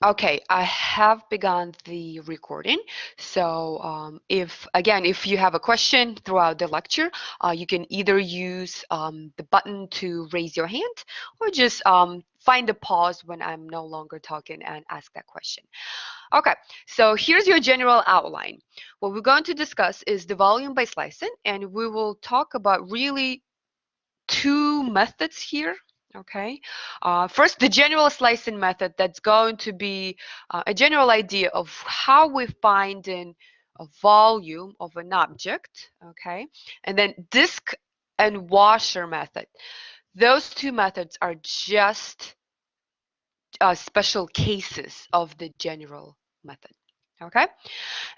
Okay, I have begun the recording. So if you have a question throughout the lecture, you can either use the button to raise your hand or just find a pause when I'm no longer talking and ask that question. Okay, so here's your general outline. What we're going to discuss is the volume by slicing, and we will talk about really two methods here. Okay, first the general slicing method, that's going to be a general idea of how we find in a volume of an object. Okay, and then disk and washer method. Those two methods are just special cases of the general method. Okay,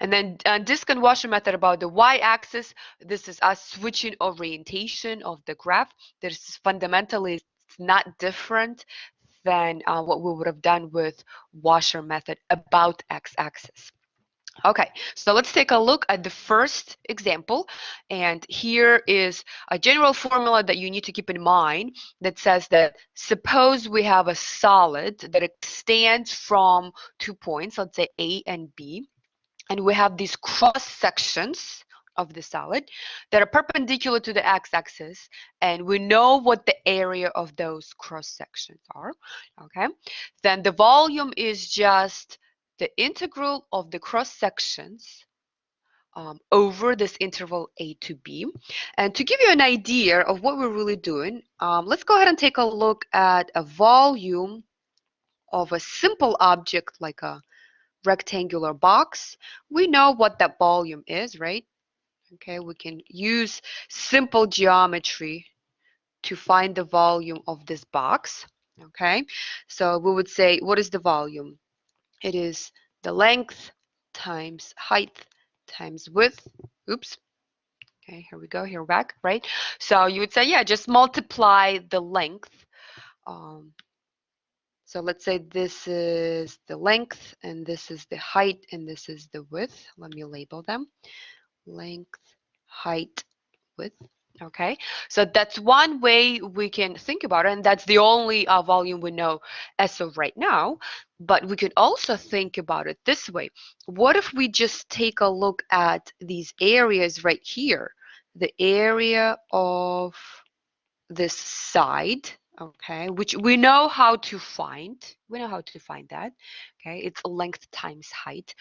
and then disk and washer method about the y-axis. This is us switching orientation of the graph. This is fundamentally not different than what we would have done with washer method about x-axis. Okay, so let's take a look at the first example. And here is a general formula that you need to keep in mind that says that suppose we have a solid that extends from 2 points, let's say A and B, and we have these cross sections of the solid that are perpendicular to the x-axis, and we know what the area of those cross sections are. Okay, then the volume is just the integral of the cross sections over this interval A to B. And to give you an idea of what we're really doing, let's go ahead and take a look at a volume of a simple object like a rectangular box. We know what that volume is, right? Okay, we can use simple geometry to find the volume of this box. Okay, so we would say, what is the volume? It is the length times height times width. Oops. Okay, here we go, here we're back, right? So you would say, yeah, just multiply the length. Um, so let's say this is the length, and this is the height, and this is the width. Let me label them. Length, height, width. Okay, so that's one way we can think about it, and that's the only volume we know as of right now. But we could also think about it this way. What if we just take a look at these areas right here? The area of this side, okay, which we know how to find. We know how to find that. Okay, it's length times height.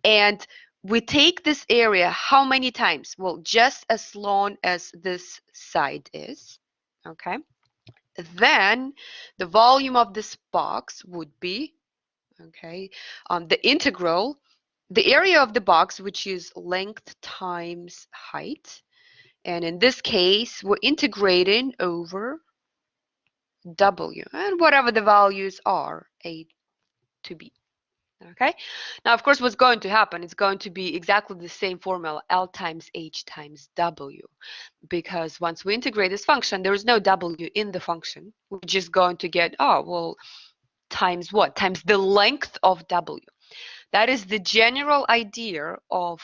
And we take this area how many times? Well, just as long as this side is, okay? Then the volume of this box would be, okay, the integral, the area of the box, which is length times height. And in this case, we're integrating over W and whatever the values are, A to B. Okay, now of course what's going to happen, it's going to be exactly the same formula, L times H times W, because once we integrate this function, there is no W in the function. We're just going to get, oh, well, times what? Times the length of W. That is the general idea of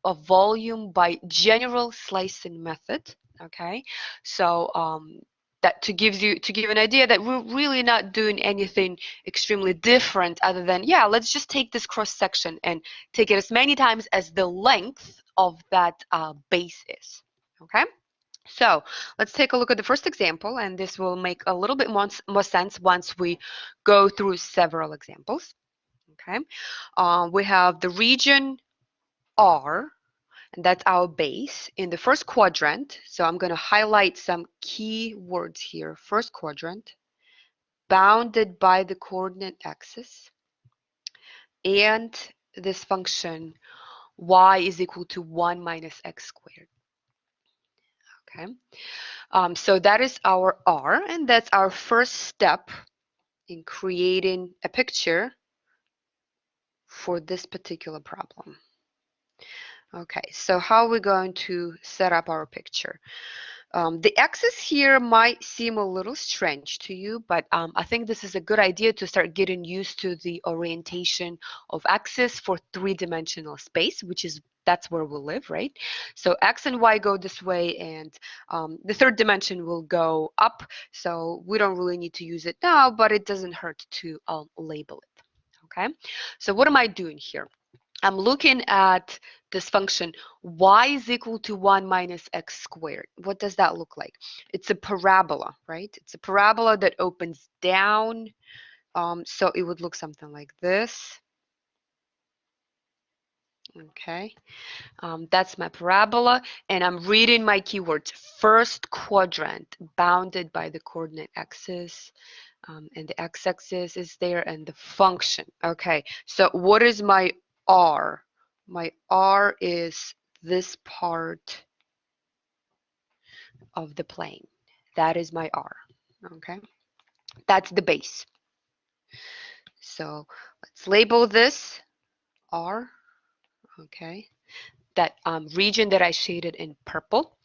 a volume by general slicing method. Okay, so that to give an idea that we're really not doing anything extremely different other than, yeah, let's just take this cross section and take it as many times as the length of that base is. Okay, so let's take a look at the first example, and this will make a little bit more sense once we go through several examples. Okay, we have the region R, and that's our base in the first quadrant. So I'm going to highlight some key words here. First quadrant, bounded by the coordinate axis, and this function y is equal to 1 minus x squared. Okay, so that is our R, and that's our first step in creating a picture for this particular problem. Okay, so how are we going to set up our picture? The axis here might seem a little strange to you, but I think this is a good idea to start getting used to the orientation of axis for three-dimensional space, which is that's where we live, right? So x and y go this way, and the third dimension will go up. So we don't really need to use it now, but it doesn't hurt to label it. Okay, so what am I doing here? I'm looking at this function y is equal to 1 minus x squared. What does that look like? It's a parabola, right? It's a parabola that opens down. So it would look something like this. Okay, that's my parabola, and I'm reading my keywords. First quadrant, bounded by the coordinate axis, and the x-axis is there, and the function. Okay, so what is my r? My r is this part of the plane. That is my r. Okay, that's the base. So let's label this r. Okay, that region that I shaded in purple.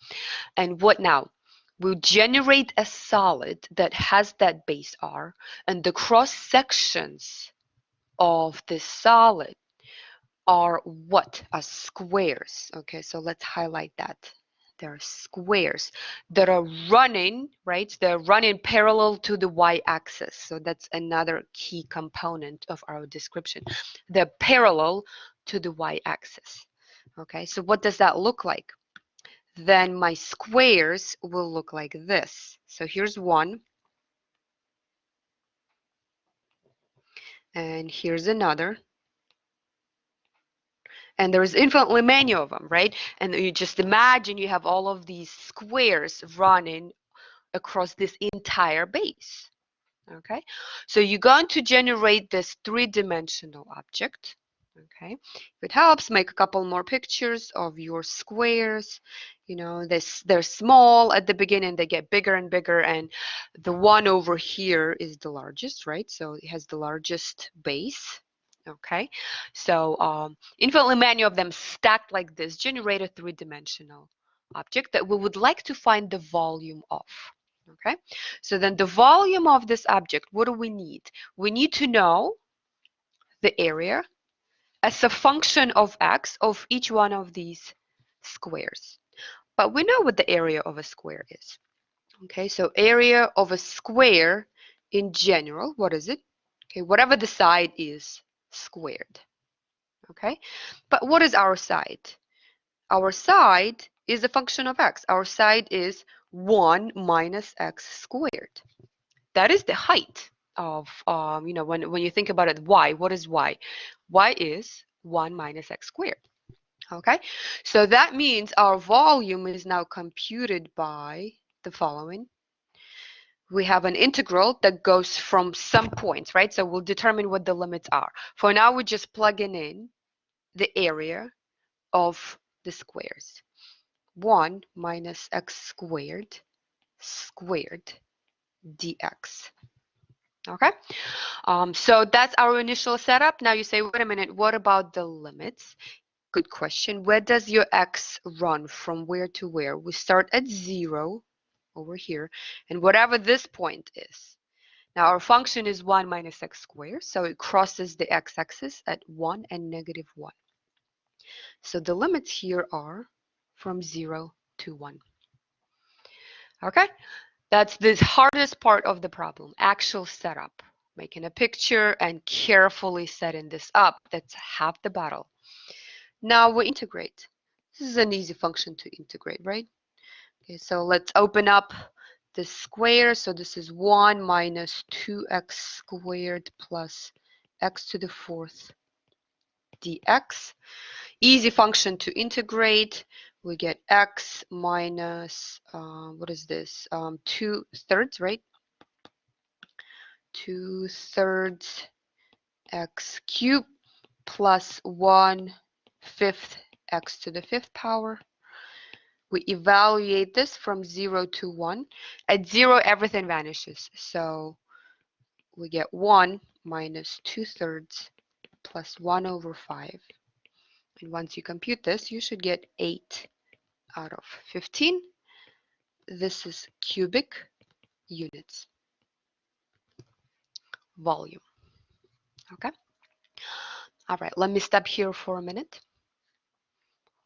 And what now? We'll generate a solid that has that base R, and the cross sections of this solid are what? Are squares. Okay, so let's highlight that. There are squares that are running, right? They're running parallel to the y-axis. So that's another key component of our description. They're parallel to the y-axis. Okay, so what does that look like? Then my squares will look like this. So here's one, and here's another. And there's infinitely many of them, right? And you just imagine you have all of these squares running across this entire base. Okay, so you're going to generate this three-dimensional object. Okay, if it helps, make a couple more pictures of your squares. You know, they're small at the beginning, they get bigger and bigger, and the one over here is the largest, right? So it has the largest base. Okay, so infinitely many of them stacked like this generate a three-dimensional object that we would like to find the volume of. Okay, so then the volume of this object, what do we need? We need to know the area as a function of x of each one of these squares. But we know what the area of a square is. Okay, so area of a square in general, what is it? Okay, whatever the side is squared. Okay, but what is our side? Our side is a function of x. Our side is 1 minus x squared. That is the height of, you know, when you think about it, y, what is y? Y is 1 minus x squared. Okay, so that means our volume is now computed by the following. We have an integral that goes from some points, right? So we'll determine what the limits are. For now, we're just plugging in the area of the squares. 1 minus x squared squared dx. Okay, so that's our initial setup. Now you say, wait a minute, what about the limits? Good question. Where does your x run from where to where? We start at 0 over here, and whatever this point is. Now our function is 1 minus x squared, so it crosses the x-axis at 1 and negative 1. So the limits here are from 0 to 1. Okay, that's the hardest part of the problem, actual setup. Making a picture and carefully setting this up, that's half the battle. Now we integrate. This is an easy function to integrate, right? Okay, so let's open up the square. So this is 1 minus 2x squared plus x to the fourth dx. Easy function to integrate. We get x minus, what is this? 2/3, right? 2/3 x cubed plus 1/5 x to the fifth power. We evaluate this from 0 to 1. At 0, everything vanishes. So we get 1 minus 2/3 plus 1 over 5. And once you compute this, you should get 8 out of 15. This is cubic units volume. Okay. All right, let me stop here for a minute.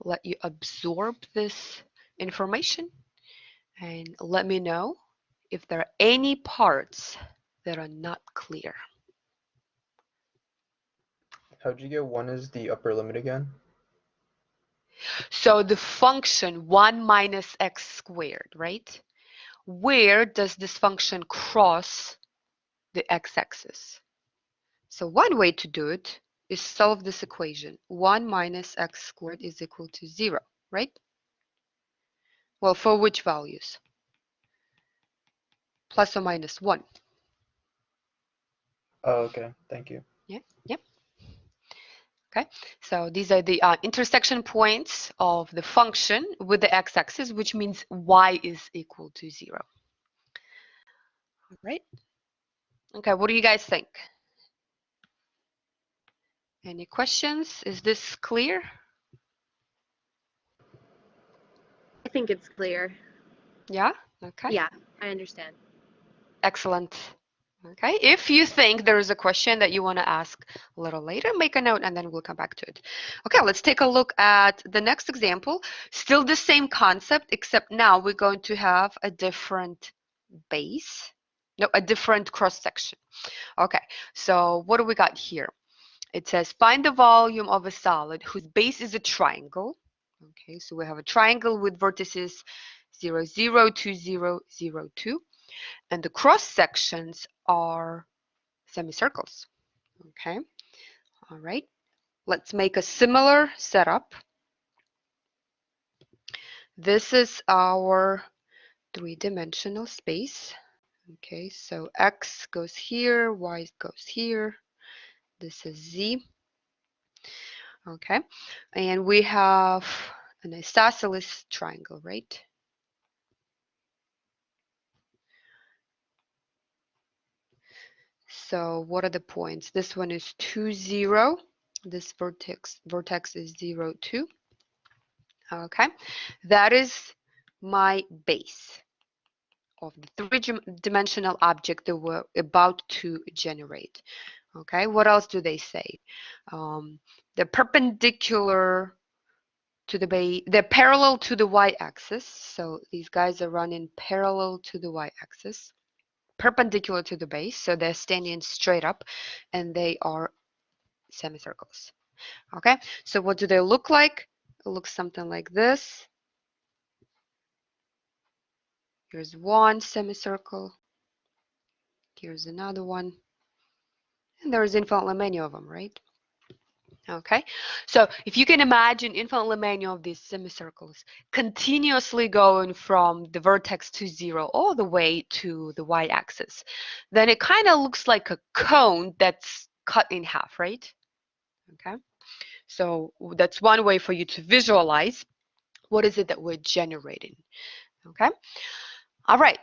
Let you absorb this information and let me know if there are any parts that are not clear. How'd you get 1 as the upper limit again? So the function 1 minus x squared, right? Where does this function cross the x-axis? So one way to do it is solve this equation. 1 minus x squared is equal to 0, right? Well, for which values? Plus or minus 1. Oh, okay. Thank you. Yeah, yep. Okay, so these are the intersection points of the function with the x-axis, which means y is equal to 0. All right. Okay, what do you guys think? Any questions? Is this clear? I think it's clear. Yeah? Okay. Yeah, I understand. Excellent. Okay, if you think there is a question that you want to ask a little later, make a note and then we'll come back to it. Okay, let's take a look at the next example. Still the same concept, except now we're going to have a different base. No, a different cross section. Okay, so what do we got here? It says find the volume of a solid whose base is a triangle. Okay, so we have a triangle with vertices 0, 0, 2, 0, 0, 2, and the cross sections are semicircles. Okay, all right. Let's make a similar setup. This is our three-dimensional space. Okay, so x goes here, y goes here. This is z. Okay, and we have an isosceles triangle, right? So what are the points? This one is 2, 0. This vertex is 0, 2. Okay, that is my base of the three-dimensional object that we're about to generate. Okay, what else do they say? They're perpendicular to the base, they're parallel to the y-axis. So these guys are running parallel to the y-axis, perpendicular to the base. So they're standing straight up and they are semicircles. Okay, so what do they look like? It looks something like this. Here's one semicircle. Here's another one. And there's infinitely many of them, right? Okay, so if you can imagine infinitely many of these semicircles continuously going from the vertex to 0 all the way to the y-axis, then it kind of looks like a cone that's cut in half, right? Okay, so that's one way for you to visualize what is it that we're generating. Okay, all right,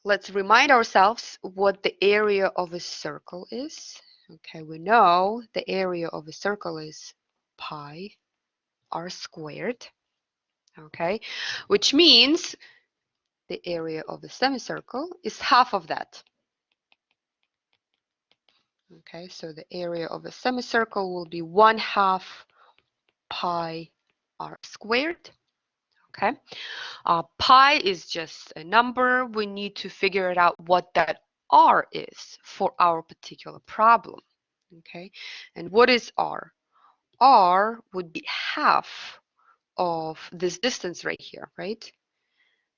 let's remind ourselves what the area of a circle is. Okay, we know the area of a circle is pi r squared, okay, which means the area of a semicircle is half of that. Okay, so the area of a semicircle will be 1/2 pi r squared. Okay, pi is just a number. We need to figure it out what that r is for our particular problem. Okay, and what is r? R would be half of this distance right here, right?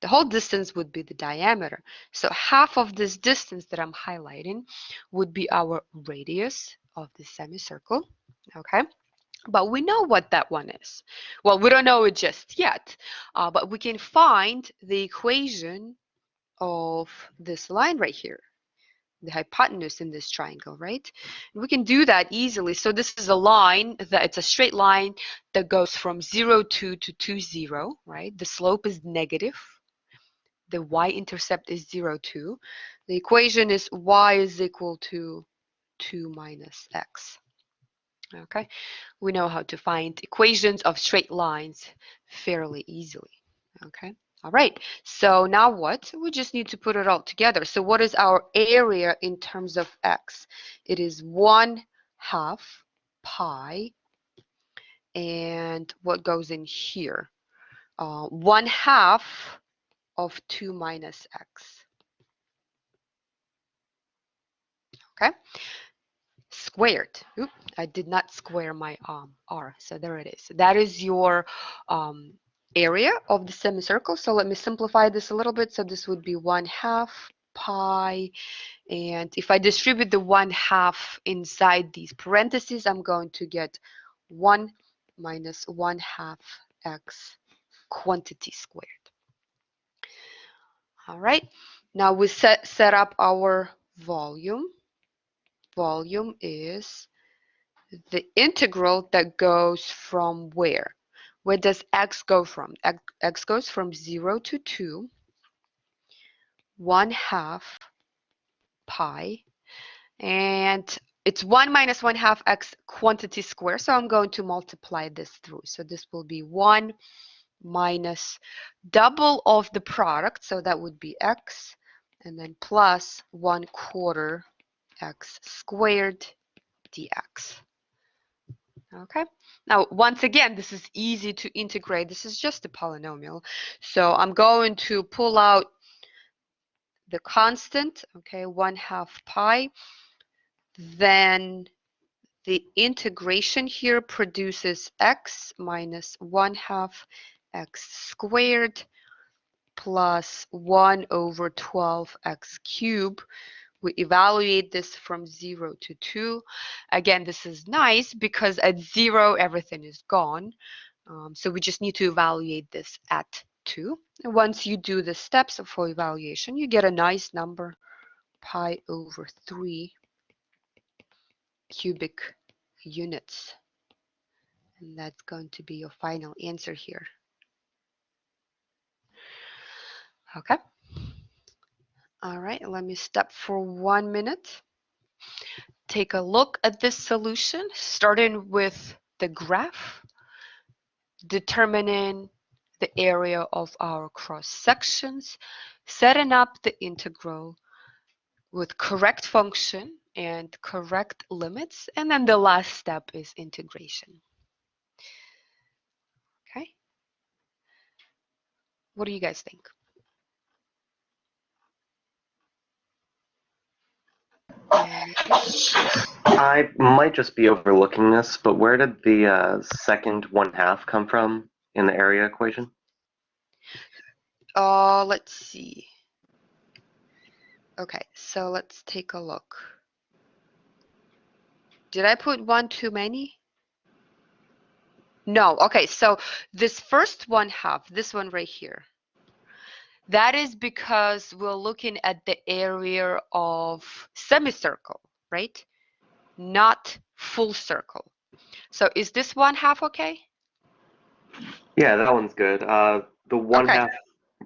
The whole distance would be the diameter. So half of this distance that I'm highlighting would be our radius of the semicircle, okay? But we know what that one is. Well, we don't know it just yet, but we can find the equation of this line right here, the hypotenuse in this triangle, right? We can do that easily. So this is a line that it's a straight line that goes from 0, 2 to 2, 0, right? The slope is negative. The y-intercept is 0, 2. The equation is y is equal to 2 minus x. Okay, we know how to find equations of straight lines fairly easily. Okay, all right, so now what? We just need to put it all together. So what is our area in terms of x? It is 1/2 pi, and what goes in here? 1/2 of 2 minus x. Okay, squared. Oop, I did not square my r, so there it is. That is your area of the semicircle. So let me simplify this a little bit. So this would be 1/2 pi, and if I distribute the 1/2 inside these parentheses, I'm going to get 1 minus 1/2 x quantity squared. All right, now we set up our volume. Volume is the integral that goes from where? Where does x go from? X goes from 0 to 2, 1/2 pi, and it's 1 minus 1/2 x quantity squared, so I'm going to multiply this through. So this will be 1 minus double of the product, so that would be x, and then plus 1/4 x squared dx. Okay, now once again, this is easy to integrate. This is just a polynomial. So I'm going to pull out the constant, okay, 1/2 pi. Then the integration here produces x minus 1/2 x squared plus 1 over 12 x cubed. We evaluate this from 0 to 2. Again, this is nice because at 0, everything is gone. So we just need to evaluate this at 2. And once you do the steps for evaluation, you get a nice number, pi over 3 cubic units. And that's going to be your final answer here. Okay. All right, let me stop for 1 minute. Take a look at this solution, starting with the graph, determining the area of our cross sections, setting up the integral with correct function and correct limits, and then the last step is integration. Okay, what do you guys think? I might just be overlooking this, but where did the second 1/2 come from in the area equation? Let's see. Okay, so let's take a look. Did I put one too many? No. Okay, so this first 1/2, this one right here, that is because we're looking at the area of semicircle, right? Not full circle. So is this 1/2 okay? Yeah, that one's good. The 1/2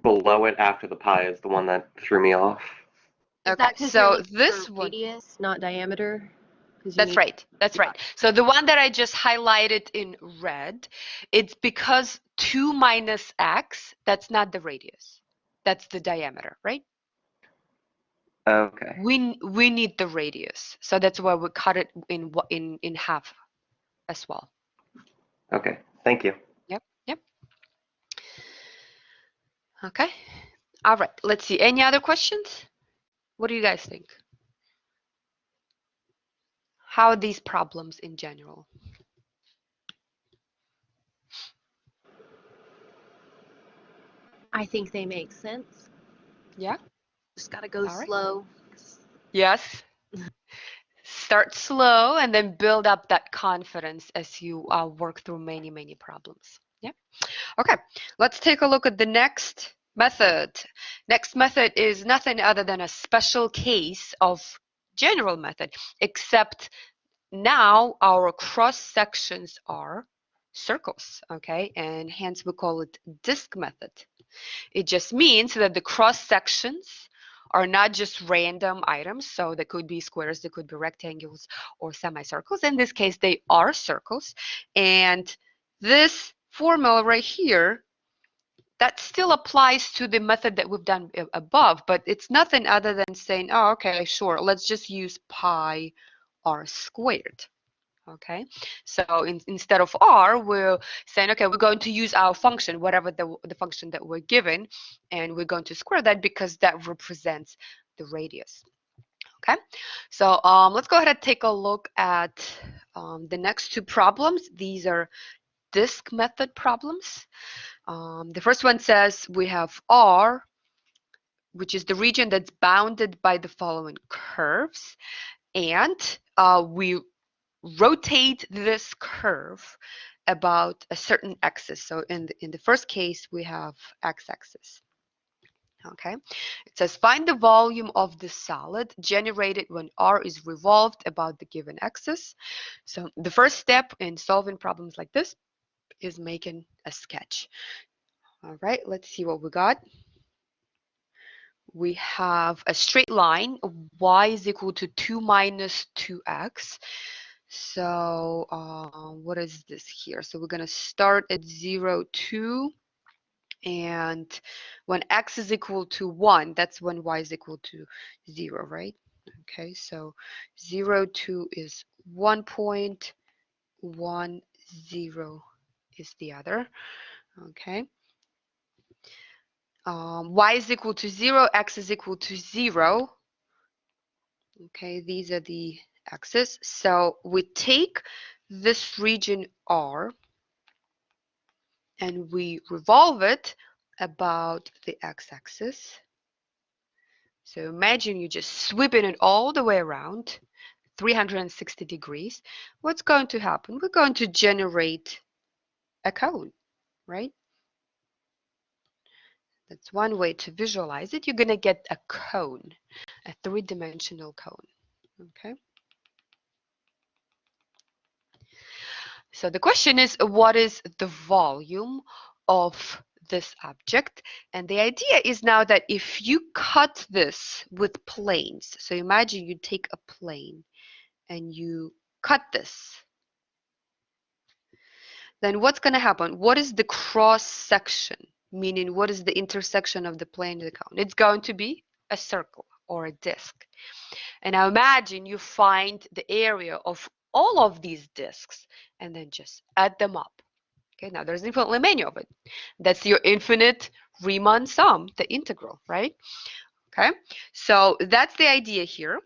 below it after the pi is the one that threw me off. Is Okay, that 'cause so you're looking this for one, radius, not diameter? 'Cause you that's need- right, that's right. So the one that I just highlighted in red, it's because 2 minus x, that's not the radius. That's the diameter, right? Okay. We need the radius, so that's why we cut it in half as well. Okay. Thank you. Yep. Okay. All right. Let's see. Any other questions? What do you guys think? How are these problems in general? I think they make sense. Yeah. Just gotta go All right. slow. Yes. Start slow and then build up that confidence as you work through many problems. Yeah. Okay. Let's take a look at the next method. Next method is nothing other than a special case of general method, except now our cross sections are circles, okay? And hence we call it disk method. It just means that the cross sections are not just random items, so they could be squares, they could be rectangles or semicircles. In this case, they are circles. And this formula right here, that still applies to the method that we've done above, but it's nothing other than saying, oh, okay, sure, let's just use pi r squared. Okay, so instead of r, we're saying, okay, we're going to use our function, whatever the function that we're given, and we're going to square that because that represents the radius. Okay, so let's go ahead and take a look at the next two problems. These are disk method problems. The first one says we have R, which is the region that's bounded by the following curves, and we rotate this curve about a certain axis. So in the first case, we have x-axis. Okay, it says find the volume of the solid generated when R is revolved about the given axis. So the first step in solving problems like this is making a sketch. All right, let's see what we got. We have a straight line, y is equal to 2 minus 2x. So what is this here? So we're going to start at 0, 2. And when x is equal to 1, that's when y is equal to 0, right? Okay, so 0, 2 is 1 point, 1, 0 is the other. Okay. Y is equal to 0, x is equal to 0. Okay, these are the x's. So we take this region R and we revolve it about the x-axis. So imagine you just sweeping it all the way around 360 degrees. What's going to happen? We're going to generate a cone, right? That's one way to visualize it. You're going to get a cone, a three-dimensional cone, okay? So the question is, what is the volume of this object? And the idea is now that if you cut this with planes, so imagine you take a plane and you cut this, then what's going to happen? What is the cross section? Meaning, what is the intersection of the plane and the cone? It's going to be a circle or a disk. And now imagine you find the area of all of these disks and then just add them up. Okay, now there's infinitely many of it. That's your infinite Riemann sum, the integral, right? Okay, so that's the idea here.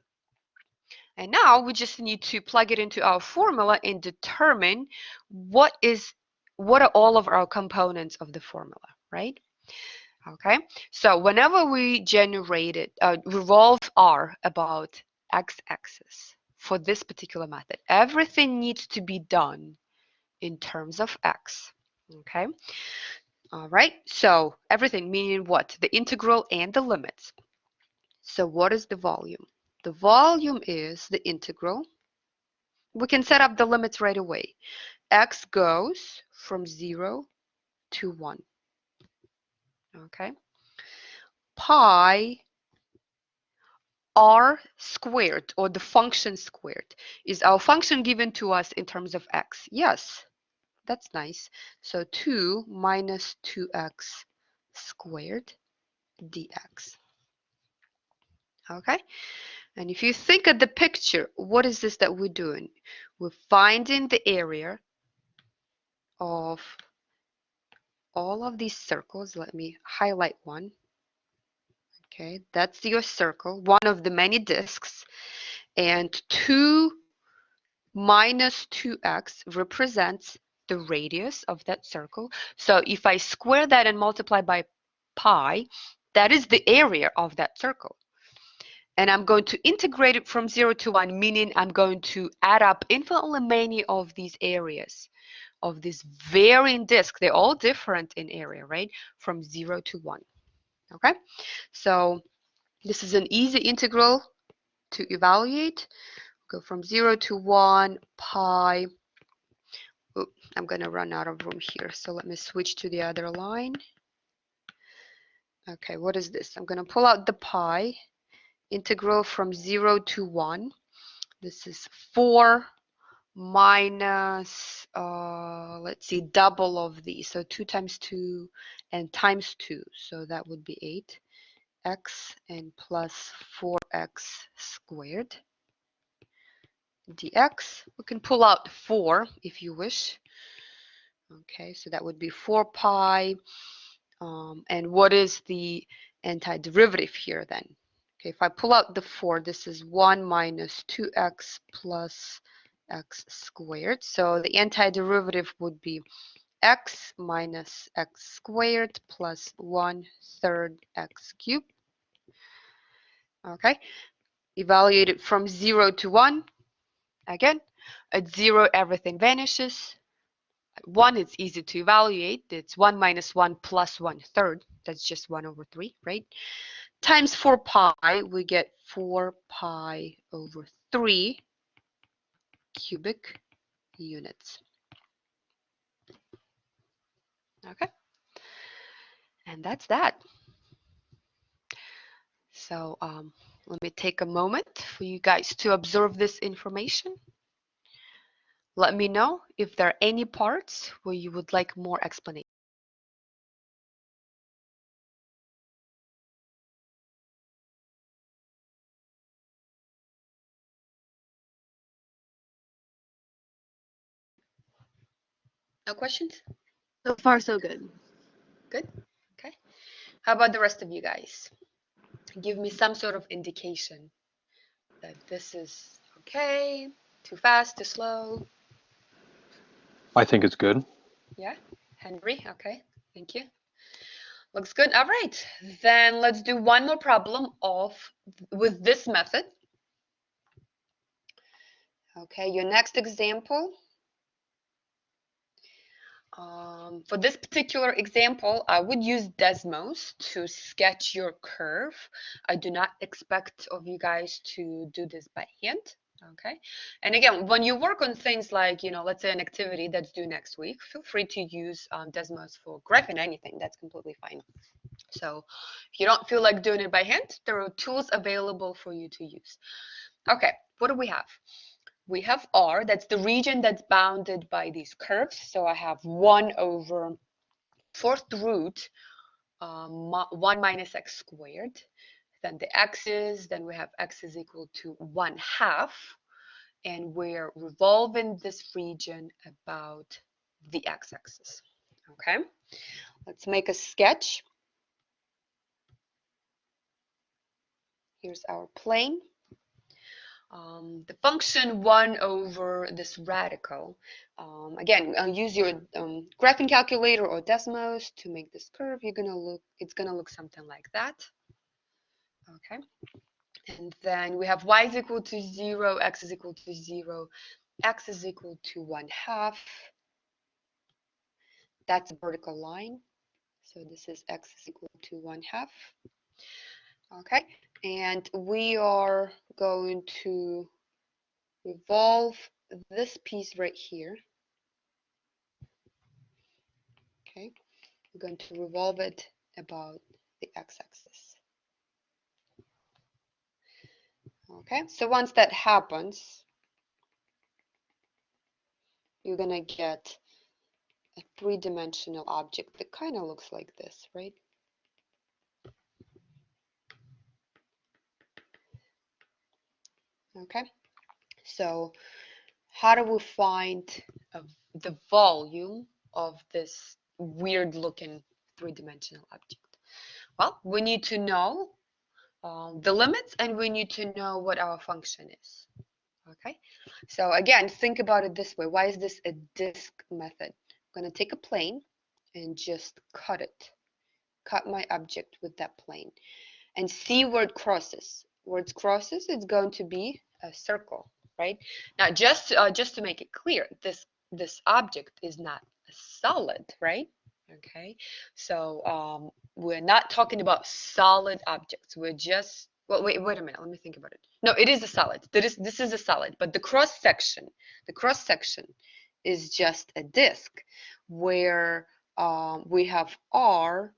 And now we just need to plug it into our formula and determine what are all of our components of the formula, right? Okay, so whenever we revolve R about x-axis for this particular method, everything needs to be done in terms of x. Okay, all right, so everything meaning what? The integral and the limits. So what is the volume? The volume is the integral. We can set up the limits right away. X goes from 0 to 1. Okay. Pi r squared, or the function squared, is our function given to us in terms of x. Yes, that's nice. So 2 minus 2x squared dx. Okay. And if you think of the picture, what is this that we're doing? We're finding the area of all of these circles. Let me highlight one. Okay, that's your circle, one of the many disks. And 2 minus 2x represents the radius of that circle. So if I square that and multiply by pi, that is the area of that circle. And I'm going to integrate it from 0 to 1, meaning I'm going to add up infinitely many of these areas of this varying disk. They're all different in area, right? From 0 to 1. Okay, so this is an easy integral to evaluate. Go from 0 to 1 pi. Oops, I'm going to run out of room here, so let me switch to the other line. Okay, what is this? I'm going to pull out the pi. Integral from 0 to 1. This is 4 minus, let's see, double of these. So 2 times 2 and times 2. So that would be 8x and plus 4x squared dx. We can pull out 4 if you wish. Okay, so that would be 4 pi. And what is the antiderivative here then? Okay, if I pull out the 4, this is 1 minus 2x plus x squared. So the antiderivative would be x minus x squared plus 1/3 x cubed. Okay, evaluate it from 0 to 1. Again, at 0, everything vanishes. At 1, it's easy to evaluate. It's 1 minus 1 plus 1/3. That's just 1 over 3, right? Times 4 pi, we get 4 pi over 3 cubic units. Okay, and that's that. So let me take a moment for you guys to observe this information. Let me know if there are any parts where you would like more explanation. No questions? So far, so good. Good. Okay. How about the rest of you guys? Give me some sort of indication that this is okay, too fast, too slow. I think it's good. Yeah, Henry, okay, thank you. Looks good. All right, then let's do one more problem with this method. Okay, your next example. For this particular example, I would use Desmos to sketch your curve. I do not expect of you guys to do this by hand. Okay, and again, when you work on things like, let's say an activity that's due next week, feel free to use Desmos for graphing anything. That's completely fine. So if you don't feel like doing it by hand, there are tools available for you to use. Okay, what do we have? We have R, that's the region that's bounded by these curves. So I have 1 over 4th root 1 minus x squared. Then the x's, then we have x is equal to 1/2. And we're revolving this region about the x-axis. Okay, let's make a sketch. Here's our plane. The function 1 over this radical. Again, use your graphing calculator or Desmos to make this curve. It's gonna look something like that. Okay, and then we have y is equal to 0, x is equal to 0, x is equal to 1/2. That's a vertical line. So this is x is equal to 1/2. Okay, and we are going to revolve this piece right here. Okay, we're going to revolve it about the x-axis. Okay, so once that happens, you're gonna get a 3-dimensional object that kind of looks like this, right? Okay, so how do we find the volume of this weird looking 3-dimensional object? Well, we need to know the limits, and we need to know what our function is. Okay, so again, think about it this way. Why is this a disk method? I'm going to take a plane and just cut it. Cut my object with that plane and see where it crosses. Where it crosses, it's going to be a circle, right? Now, just to make it clear, this object is not a solid, right? Okay, so we're not talking about solid objects. We're just, well, wait a minute. Let me think about it. No, it is a solid. This is a solid, but the cross section is just a disk where we have R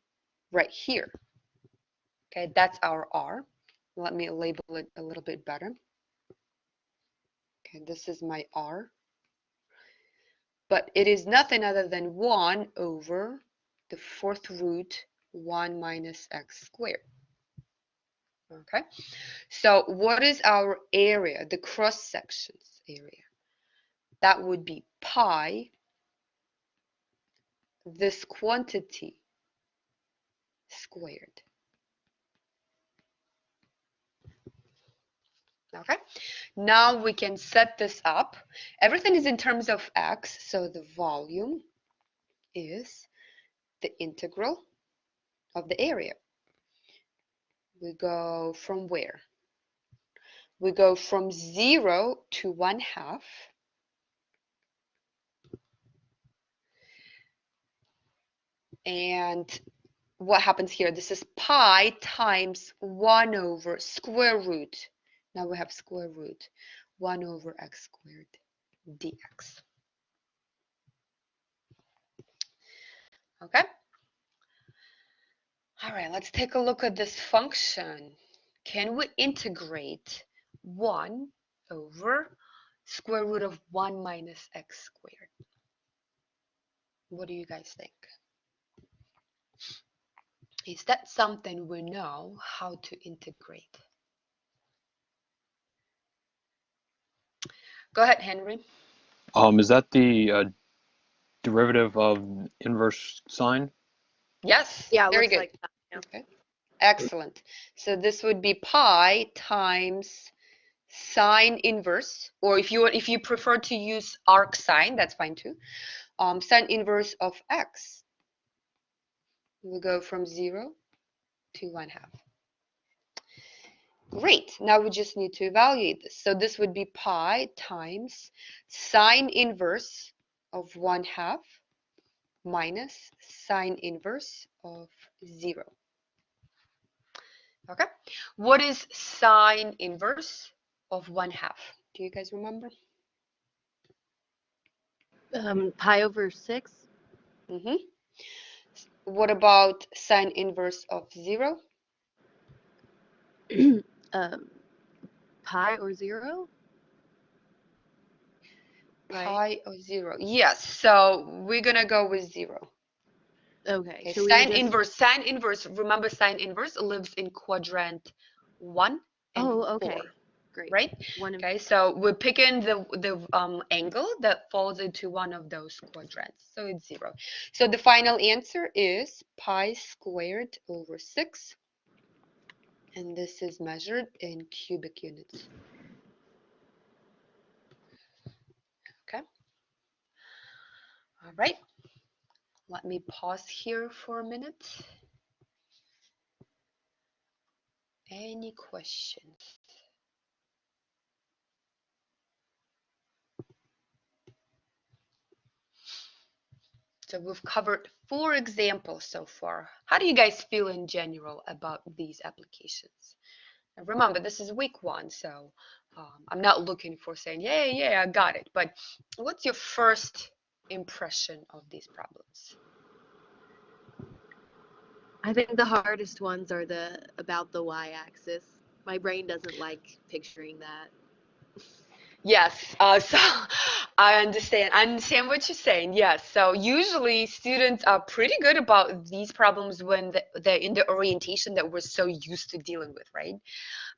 right here. Okay, that's our R. Let me label it a little bit better. Okay, this is my R. But it is nothing other than 1 over the 4th root 1 minus x squared. Okay, so what is our area, the cross sections area? That would be pi, this quantity squared. Okay, now we can set this up. Everything is in terms of x, so the volume is the integral of the area. We go from where? We go from 0 to 1/2. And what happens here? This is pi times 1 over square root. Now we have square root 1 over x squared dx. Okay. All right, let's take a look at this function. Can we integrate 1 over square root of 1 minus x squared? What do you guys think? Is that something we know how to integrate? Go ahead, Henry. Is that the derivative of inverse sine? Yes, Yeah, it very looks good. like that. Yeah. Okay, excellent. So this would be pi times sine inverse, or if you prefer to use arc sine, that's fine too. Sine inverse of x. We'll go from 0 to 1/2. Great. Now we just need to evaluate this. So this would be pi times sine inverse of 1/2 minus sine inverse of 0. Okay. What is sine inverse of 1/2? Do you guys remember? Pi over 6. Mm-hmm. What about sine inverse of 0? Pi or 0. Right. Pi or 0? Yes. So we're gonna go with 0. Okay. Okay. So Sine inverse. Remember, sine inverse lives in quadrant 1 and 4. okay. Great. Right? Okay, so we're picking the angle that falls into one of those quadrants, so it's 0. So the final answer is pi squared over 6, and this is measured in cubic units. Okay. All right. Let me pause here for a minute. Any questions? So we've covered 4 examples so far. How do you guys feel in general about these applications? And remember, this is week 1, so I'm not looking for saying, yeah, I got it. But what's your first impression of these problems? I think the hardest ones are about the y-axis. My brain doesn't like picturing that. Yes, so I understand what you're saying. Yes, so usually students are pretty good about these problems when they're in the orientation that we're so used to dealing with, right?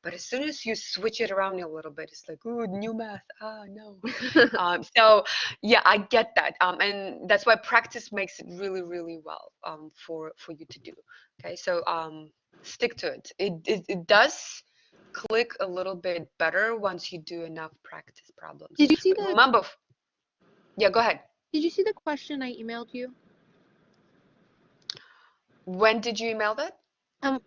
But as soon as you switch it around a little bit, it's like, ooh, new math. No. So yeah, I get that, and that's why practice makes it really, really well for you to do. Okay, so stick to it. It does click a little bit better once you do enough practice problems. Did you see But remember, yeah, go ahead. Did you see the question I emailed you? When did you email that?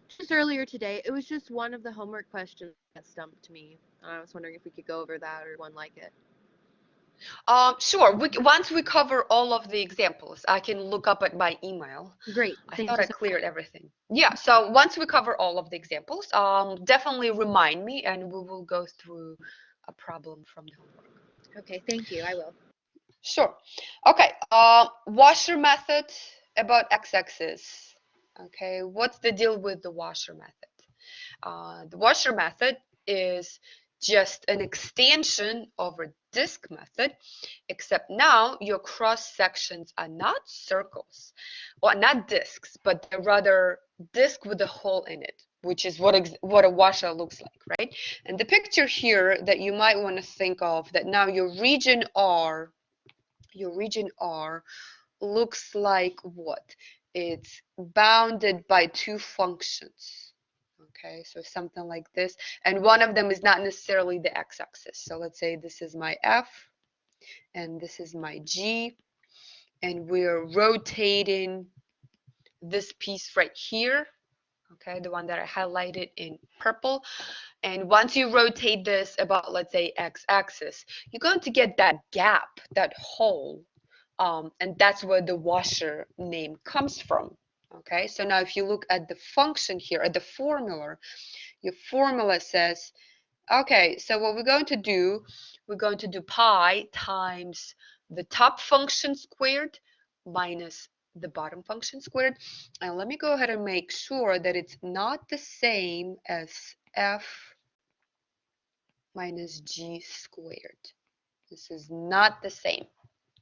Just earlier today. It was just one of the homework questions that stumped me. I was wondering if we could go over that or one like it. Sure. Once we cover all of the examples, I can look up at my email. Great. I Thank thought you I so cleared everything. Yeah, so once we cover all of the examples, definitely remind me and we will go through a problem from the homework. Okay, thank you. I will. Sure. Okay, washer method about x-axis. Okay, what's the deal with the washer method? The washer method is just an extension of a disk method, except now your cross sections are not circles, or not disks, but they're rather disk with a hole in it, which is what a washer looks like, right? And the picture here that you might want to think of, that now your region R looks like what? It's bounded by 2 functions. Okay, so something like this. And one of them is not necessarily the x-axis. So let's say this is my f and this is my g, and we're rotating this piece right here. Okay, the one that I highlighted in purple. And once you rotate this about, let's say, x-axis, you're going to get that gap, that hole. And that's where the washer name comes from. Okay, so now if you look at the function here, at the formula, your formula says, okay, so what we're going to do pi times the top function squared minus the bottom function squared. And let me go ahead and make sure that it's not the same as f minus g squared. This is not the same.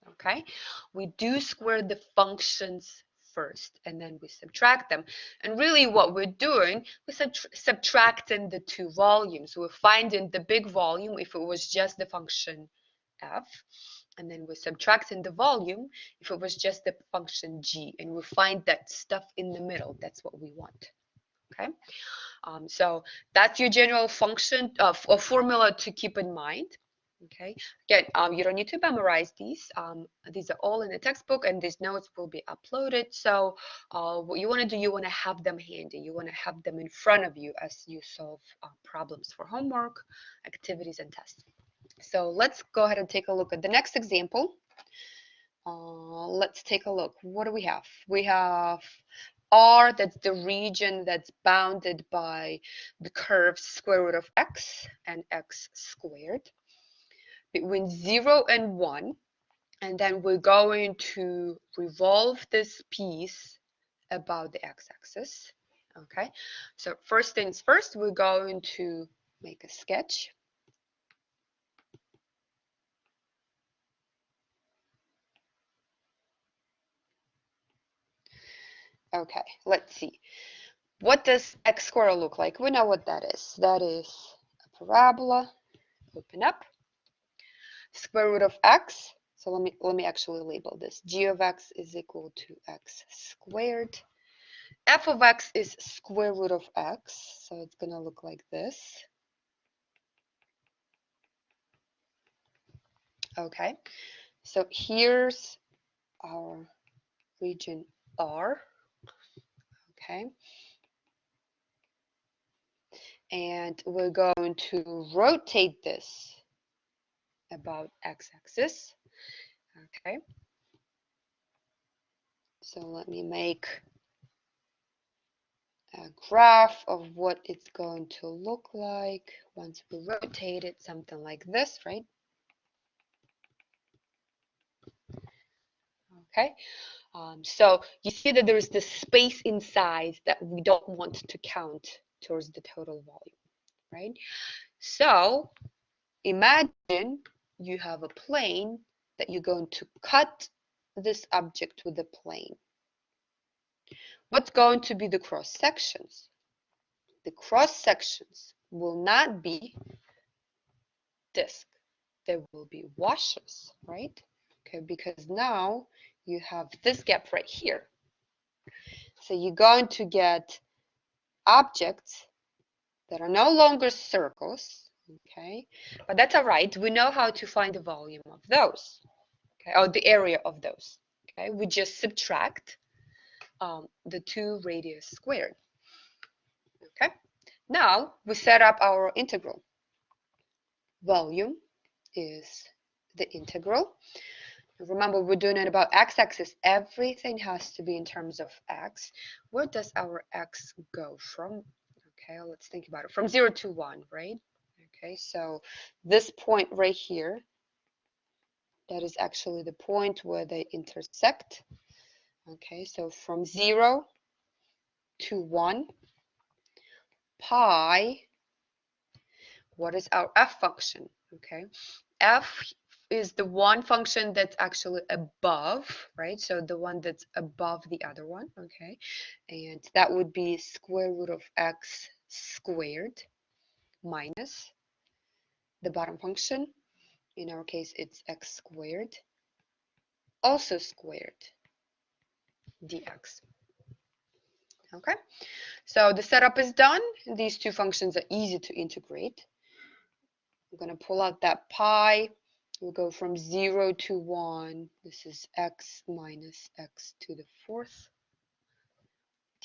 Okay, we do square the functions first and then we subtract them. And really what we're doing, we're subtracting the two volumes. We're finding the big volume if it was just the function f, and then we're subtracting the volume if it was just the function g, and we find that stuff in the middle. That's what we want. Okay, so that's your general function of a formula to keep in mind. Okay, again, you don't need to memorize these. These are all in the textbook, and these notes will be uploaded. So what you want to do, you want to have them handy. You want to have them in front of you as you solve problems for homework, activities, and tests. So let's go ahead and take a look at the next example. Let's take a look. What do we have? We have R, that's the region that's bounded by the curves square root of x and x squared, between 0 and 1, and then we're going to revolve this piece about the x-axis. Okay, so first things first, we're going to make a sketch. Okay, let's see. What does x squared look like? We know what that is. That is a parabola. Open up. Square root of x. So let me actually label this. G of x is equal to x squared. F of x is square root of x. So it's going to look like this. Okay. So here's our region R. Okay. And we're going to rotate this about x-axis. Okay. So let me make a graph of what it's going to look like once we rotate it, something like this, right? Okay. So you see that there is this space inside that we don't want to count towards the total volume, right? So imagine you have a plane that you're going to cut this object with the plane. What's going to be the cross sections? The cross sections will not be disc. There will be washers, right? Okay, because now you have this gap right here. So you're going to get objects that are no longer circles, okay? But that's all right. We know how to find the volume of those, okay? Or the area of those, okay? We just subtract the 2 radius squared, okay? Now we set up our integral. Volume is the integral. Remember, we're doing it about x-axis. Everything has to be in terms of x. Where does our x go from? Okay, let's think about it. From 0 to 1, right? Okay, so this point right here, that is actually the point where they intersect. Okay, so from 0 to 1, pi, what is our f function? Okay, f is the one function that's actually above, right? So the one that's above the other one, okay? And that would be square root of x squared minus the bottom function. In our case, it's x squared, also squared dx. Okay, so the setup is done. These two functions are easy to integrate. I'm going to pull out that pi. We'll go from 0 to 1. This is x minus x to the 4th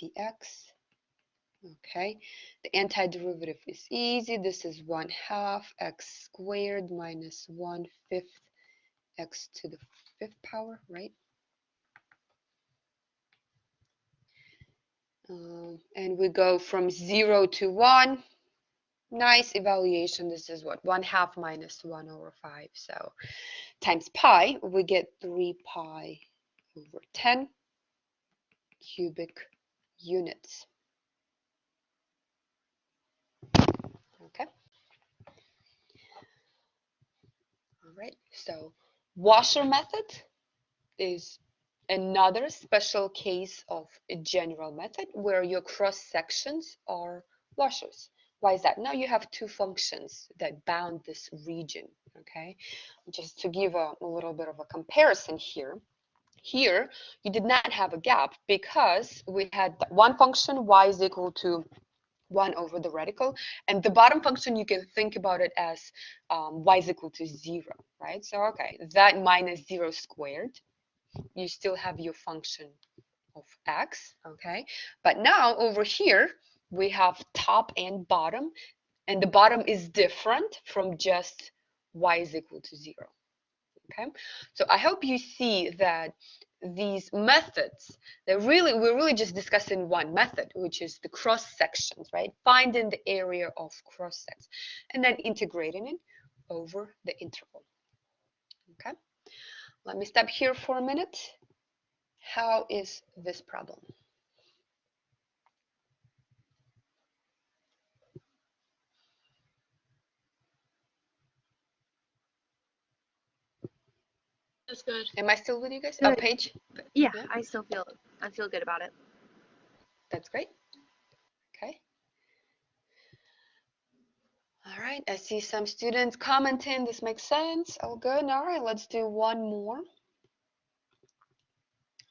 dx. Okay, the antiderivative is easy. This is 1/2 x squared minus 1/5 x to the 5th power, right? And we go from 0 to 1. Nice evaluation. This is what? 1/2 minus 1/5. So times pi, we get 3 pi over 10 cubic units. Okay. All right. So washer method is another special case of a general method where your cross sections are washers. Why is that? Now you have two functions that bound this region. Okay. Just to give a little bit of a comparison here. Here, you did not have a gap because we had one function, y is equal to 1 over the radical, and the bottom function, you can think about it as y is equal to 0, right? So, okay, that minus 0 squared, you still have your function of x, okay? But now, over here, we have top and bottom, and the bottom is different from just y is equal to 0. Okay, so I hope you see that these methods, we're really just discussing one method, which is the cross sections, right? Finding the area of cross sections and then integrating it over the interval. Okay, let me stop here for a minute. How is this problem? That's good. Am I still with you guys? Good. Paige? Yeah, Yeah. I feel good about it. That's great. Okay. All right, I see some students commenting. This makes sense. All good. All right, let's do one more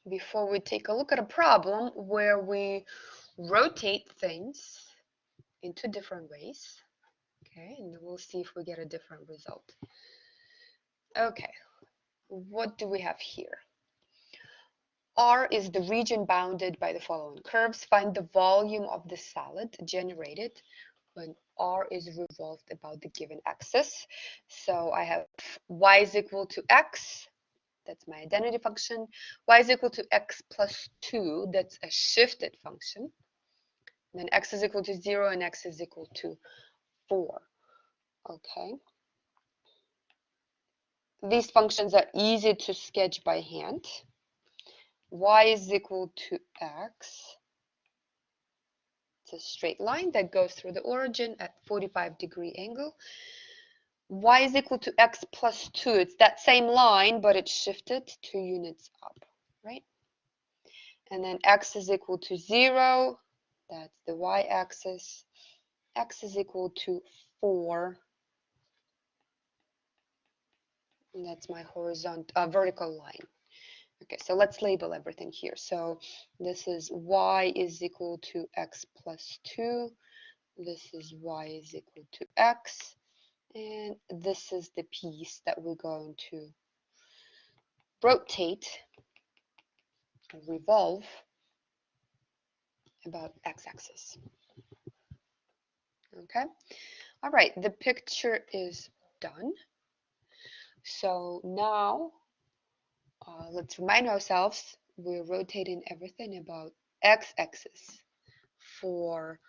before we take a look at a problem where we rotate things into different ways. Okay, and we'll see if we get a different result. Okay, what do we have here? R is the region bounded by the following curves. Find the volume of the solid generated when R is revolved about the given axis. So I have y is equal to x. That's my identity function. Y is equal to x plus 2. That's a shifted function. And then x is equal to 0 and x is equal to 4. Okay. These functions are easy to sketch by hand. Y is equal to x. It's a straight line that goes through the origin at 45-degree angle. Y is equal to x plus 2. It's that same line, but it's shifted 2 units up, right? And then x is equal to 0. That's the y-axis. X is equal to 4. And that's my vertical line. Okay, so let's label everything here. So this is y is equal to x plus 2. This is y is equal to x. And this is the piece that we're going to rotate and revolve about x-axis. Okay, all right, the picture is done. So now let's remind ourselves we're rotating everything about x-axis. For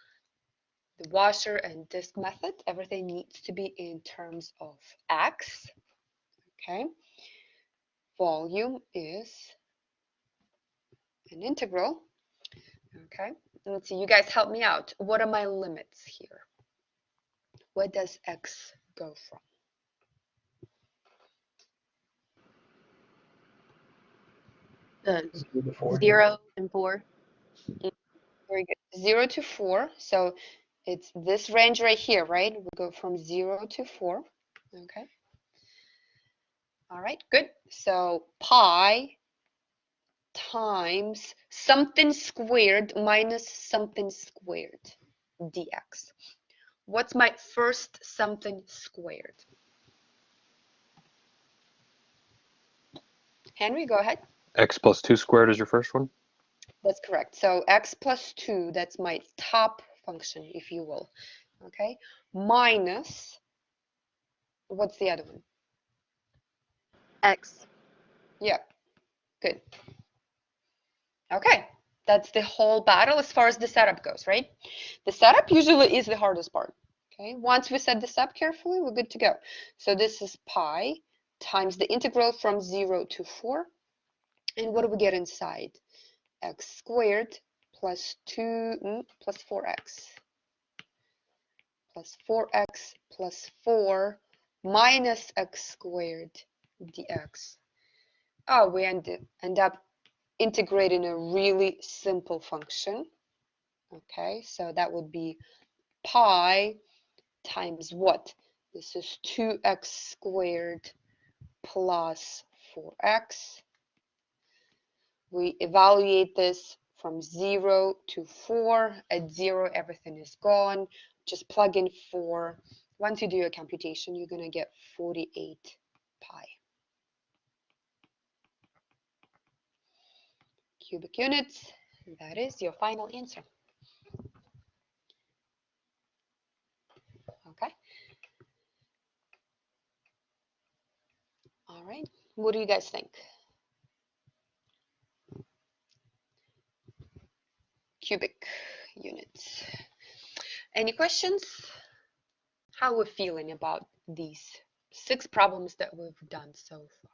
the washer and disk method, everything needs to be in terms of x. Okay, volume is an integral. Okay, let's see, you guys help me out. What are my limits here? Where does x go from? Let's do the 4. 0 and 4. Very good. 0 to 4. So it's this range right here, right? We go from 0 to 4. Okay. All right, good. So pi times something squared minus something squared dx. What's my first something squared? Henry, go ahead. X plus 2 squared is your first one? That's correct. So x plus 2, that's my top function, if you will. Okay, minus, what's the other one? X. Yeah, good. Okay, that's the whole battle as far as the setup goes, right? The setup usually is the hardest part. Okay, once we set this up carefully, we're good to go. So this is pi times the integral from 0 to 4. And what do we get inside? X squared plus 4x plus 4x plus 4 minus x squared dx. Oh, we end up integrating a really simple function. Okay, so that would be pi times what? This is 2x squared plus 4x. We evaluate this from 0 to 4. At 0, everything is gone. Just plug in 4. Once you do your computation, you're going to get 48 pi. Cubic units, that is your final answer. Okay. All right. What do you guys think? Cubic units. Any questions? How are we feeling about these 6 problems that we've done so far?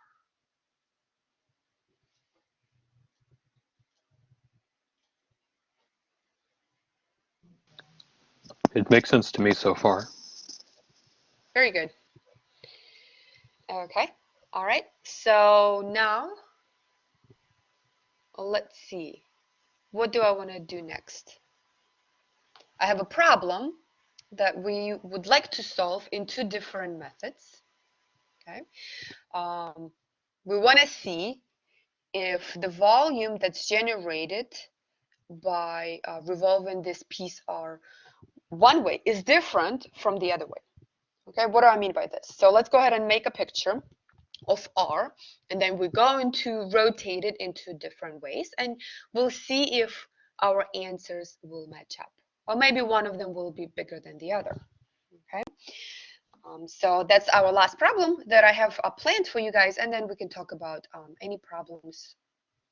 It makes sense to me so far. Very good. Okay. All right. So now let's see. What do I want to do next? I have a problem that we would like to solve in 2 different methods. Okay. We want to see if the volume that's generated by revolving this piece R one way is different from the other way. Okay, what do I mean by this? So let's go ahead and make a picture of R, and then we're going to rotate it into different ways, and we'll see if our answers will match up, or maybe one of them will be bigger than the other. Okay, so that's our last problem that I have planned for you guys, and then we can talk about any problems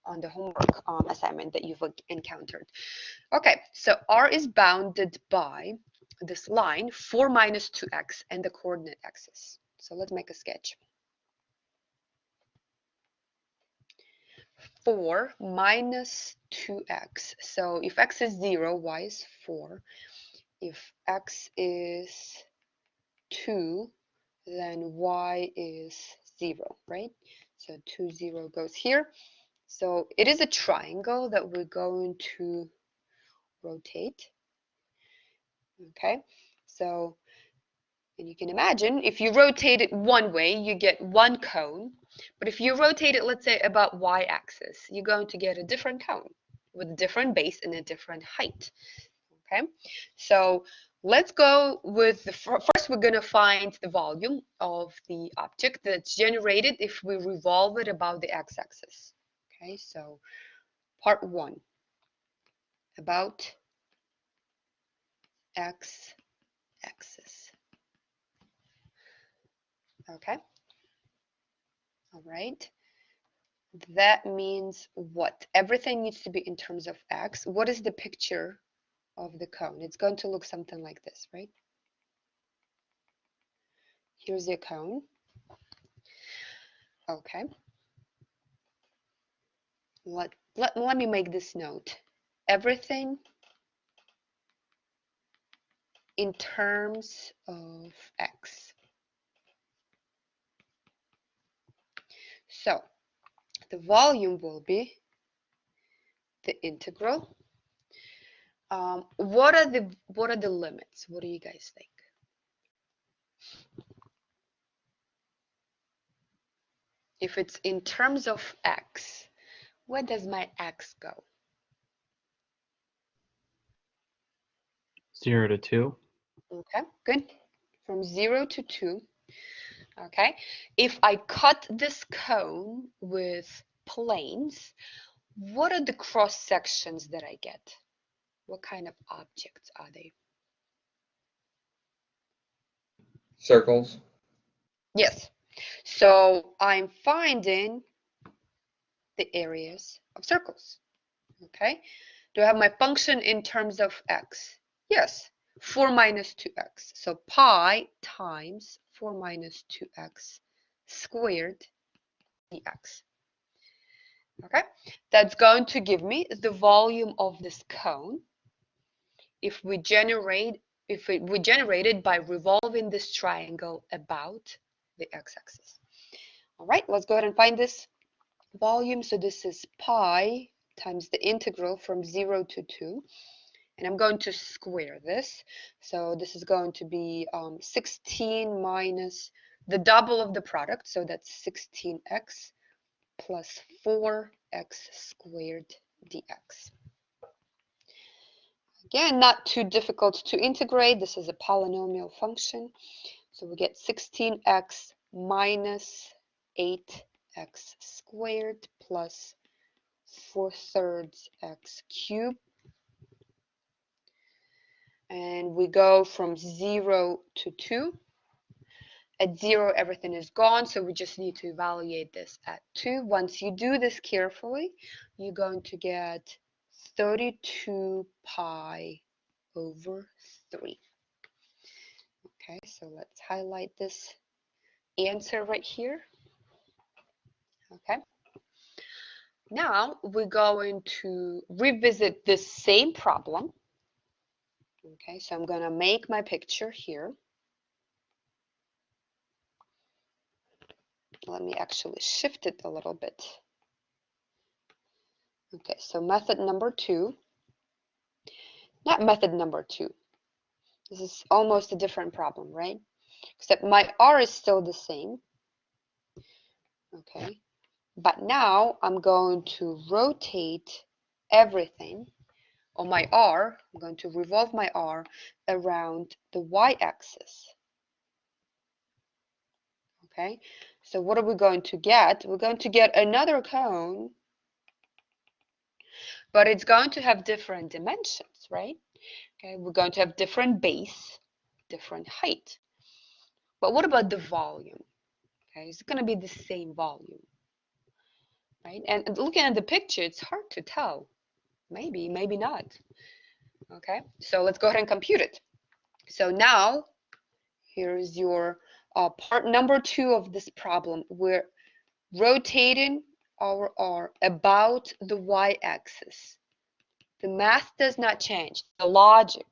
on the homework assignment that you've encountered. Okay, so R is bounded by this line 4 minus 2x and the coordinate axis. So let's make a sketch. 4 minus 2x. So if x is 0, y is 4. If x is 2, then y is 0, right? So 2, 0 goes here. So it is a triangle that we're going to rotate. Okay, so, and you can imagine if you rotate it one way, you get one cone. But if you rotate it, let's say about y-axis, you're going to get a different cone with a different base and a different height. Okay, so let's go with the first. We're going to find the volume of the object that's generated if we revolve it about the x-axis. Okay, so part 1, about x-axis. Okay, all right. That means what? Everything needs to be in terms of x. What is the picture of the cone? It's going to look something like this, right? Here's your cone. Okay. Let me make this note. Everything in terms of x. So the volume will be the integral. What are the limits? What do you guys think? If it's in terms of x, Where does my x go? 0 to 2. Okay, good. From 0 to 2. Okay, if I cut this cone with planes, what are the cross sections that I get? What kind of objects are they? Circles. Yes. So I'm finding the areas of circles. Okay. Do I have my function in terms of x? Yes. 4 minus 2x. So pi times 4 minus 2x squared dx. Okay. That's going to give me the volume of this cone if we generate it by revolving this triangle about the x-axis. All right, let's go ahead and find this volume. So this is pi times the integral from 0 to 2. And I'm going to square this. So this is going to be 16 minus the double of the product. So that's 16x plus 4x squared dx. Again, not too difficult to integrate. This is a polynomial function. So we get 16x minus 8x squared plus 4/3 x cubed. And we go from 0 to 2. At 0, everything is gone, so we just need to evaluate this at 2. Once you do this carefully, you're going to get 32 pi over 3. Okay, so let's highlight this answer right here. Okay. Now we're going to revisit this same problem. Okay, so I'm going to make my picture here. Let me actually shift it a little bit. Okay, so method number 2. Not method number 2. This is almost a different problem, right? Except my r is still the same. Okay, but now I'm going to rotate everything on my r. I'm going to revolve my r around the y-axis. Okay, so what are we going to get? We're going to get another cone, but it's going to have different dimensions, right? Okay, we're going to have different base, different height. But what about the volume? Okay, it's going to be the same volume, right? And looking at the picture, it's hard to tell. Maybe, maybe not. Okay, so let's go ahead and compute it. So now, here's your part number 2 of this problem. We're rotating our r about the y-axis. The math does not change. The logic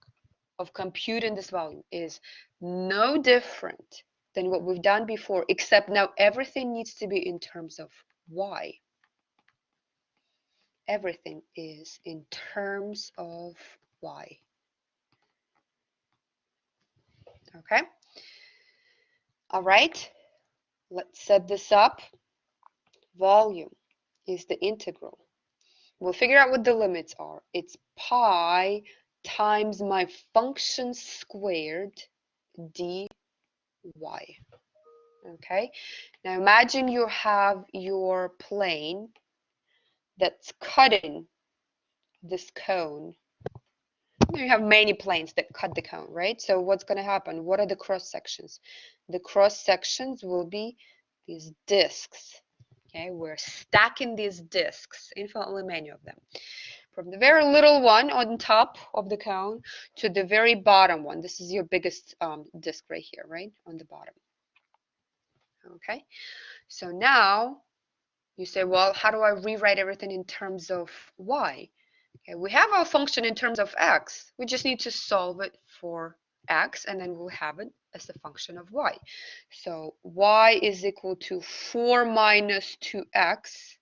of computing this volume is no different than what we've done before, except now everything needs to be in terms of y. Everything is in terms of y. Okay. All right. Let's set this up. Volume is the integral. We'll figure out what the limits are. It's pi times my function squared dy. Okay, now imagine you have your plane that's cutting this cone. You have many planes that cut the cone, right? So what's going to happen? What are the cross sections? The cross sections will be these discs. Okay, we're stacking these discs, infinitely many of them, from the very little one on top of the cone to the very bottom one. This is your biggest disc right here, right, on the bottom. Okay, so now you say, well, how do I rewrite everything in terms of y? Okay, we have our function in terms of x. We just need to solve it for x, and then we'll have it as a function of y. So y is equal to 4 minus 2x.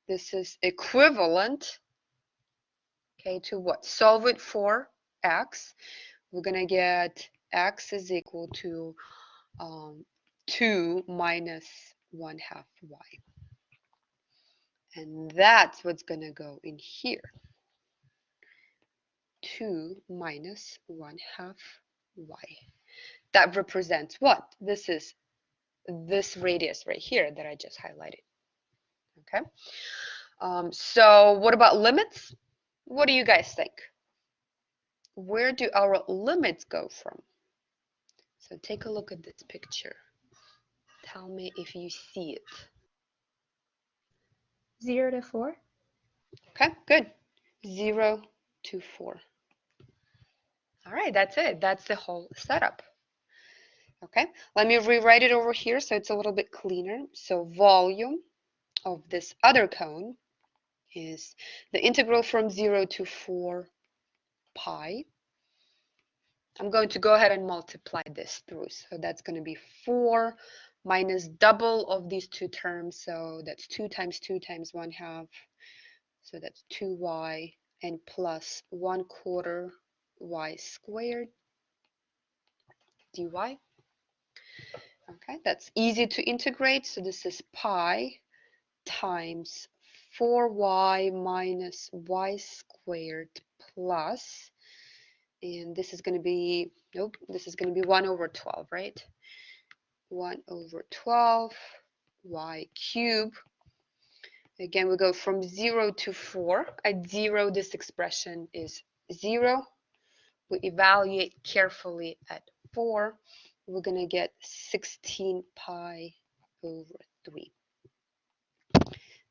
This is equivalent, okay, to what? Solve it for x. We're going to get x is equal to 2 minus 1/2 y. And that's what's going to go in here. 2 minus 1/2 y. That represents what? This is this radius right here that I just highlighted. Okay. So what about limits? What do you guys think? Where do our limits go from? So take a look at this picture. Tell me if you see it. 0 to 4. Okay, good. 0 to 4. All right, that's it. That's the whole setup. Okay, let me rewrite it over here so it's a little bit cleaner. So volume of this other cone is the integral from 0 to 4 pi. I'm going to go ahead and multiply this through. So that's going to be 4 minus double of these two terms. So that's 2 times 2 times 1/2. So that's 2y and plus 1/4 y squared dy. Okay, that's easy to integrate. So this is pi times 4y minus y squared plus, and this is going to be, nope, this is going to be 1/12, right? 1/12 y cubed. Again, we go from 0 to 4. At 0, this expression is 0. We evaluate carefully at 4. We're going to get 16 pi over 3.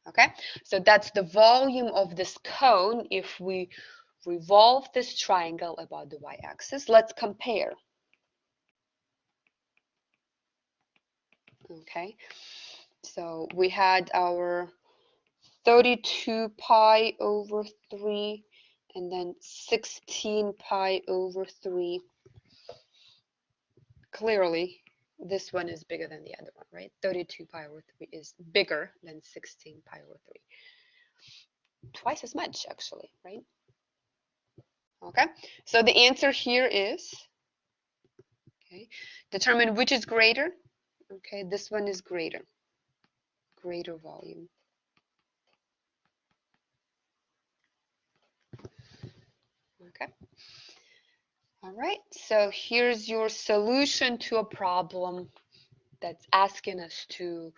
Okay, so that's the volume of this cone if we revolve this triangle about the y-axis. Let's compare. Okay, so we had our 32 pi over 3 and then 16 pi over 3. Clearly, this one is bigger than the other one, right? 32 pi over 3 is bigger than 16 pi over 3. Twice as much, actually, right? Okay, so the answer here is, okay, determine which is greater. Okay, this one is greater volume. Okay. All right, so here's your solution to a problem that's asking us to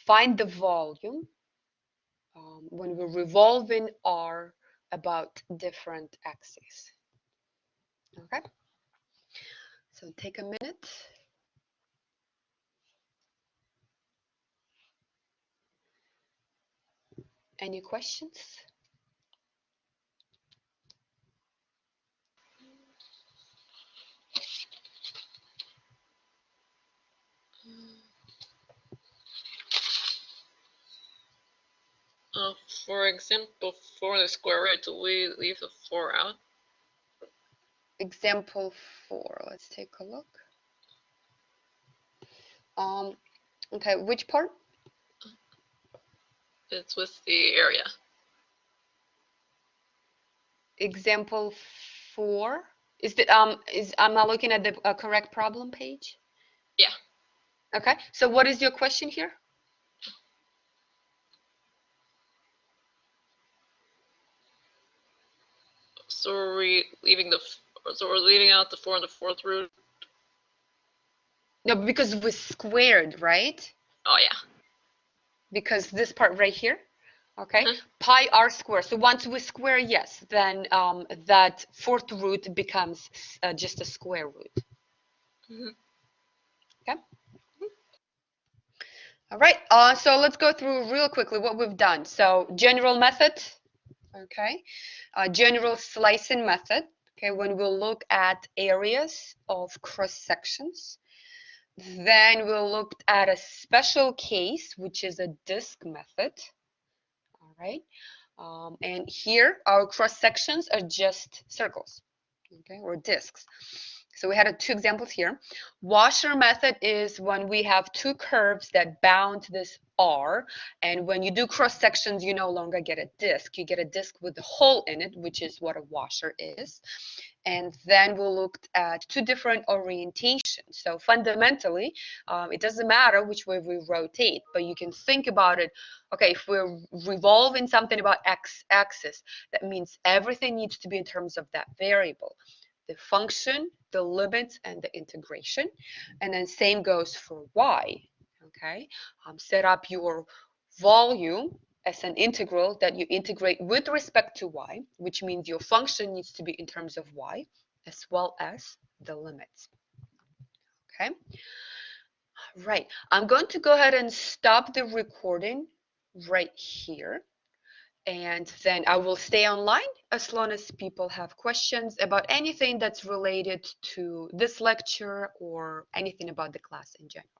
find the volume when we're revolving R about different axes. Okay, so take a minute. Any questions? For example, for the square root, do we leave the 4 out? Example 4, let's take a look. Okay, which part? It's with the area. Example 4. Is the am I looking at the correct problem page? Yeah. Okay, so what is your question here? So are we leaving so we're leaving out the 4 and the 4th root? No, because we squared, right? Oh yeah. Because this part right here, okay, pi r squared. So once we square, yes, then that 4th root becomes just a square root. Okay. All right, so let's go through real quickly what we've done. So general method, okay, general slicing method, okay, when we'll look at areas of cross sections. Then we'll look at a special case, which is a disk method. All right, and here our cross sections are just circles, okay, or disks. So we had two examples here. Washer method is when we have two curves that bound this R, and when you do cross sections, you no longer get a disk. You get a disk with a hole in it, which is what a washer is. And then we looked at two different orientations. So fundamentally, it doesn't matter which way we rotate, but you can think about it. Okay, if we're revolving something about x-axis, that means everything needs to be in terms of that variable. The function, the limits, and the integration. And then same goes for y, okay? Set up your volume as an integral that you integrate with respect to y, which means your function needs to be in terms of y, as well as the limits, okay? Right, I'm going to go ahead and stop the recording right here. And then I will stay online as long as people have questions about anything that's related to this lecture or anything about the class in general.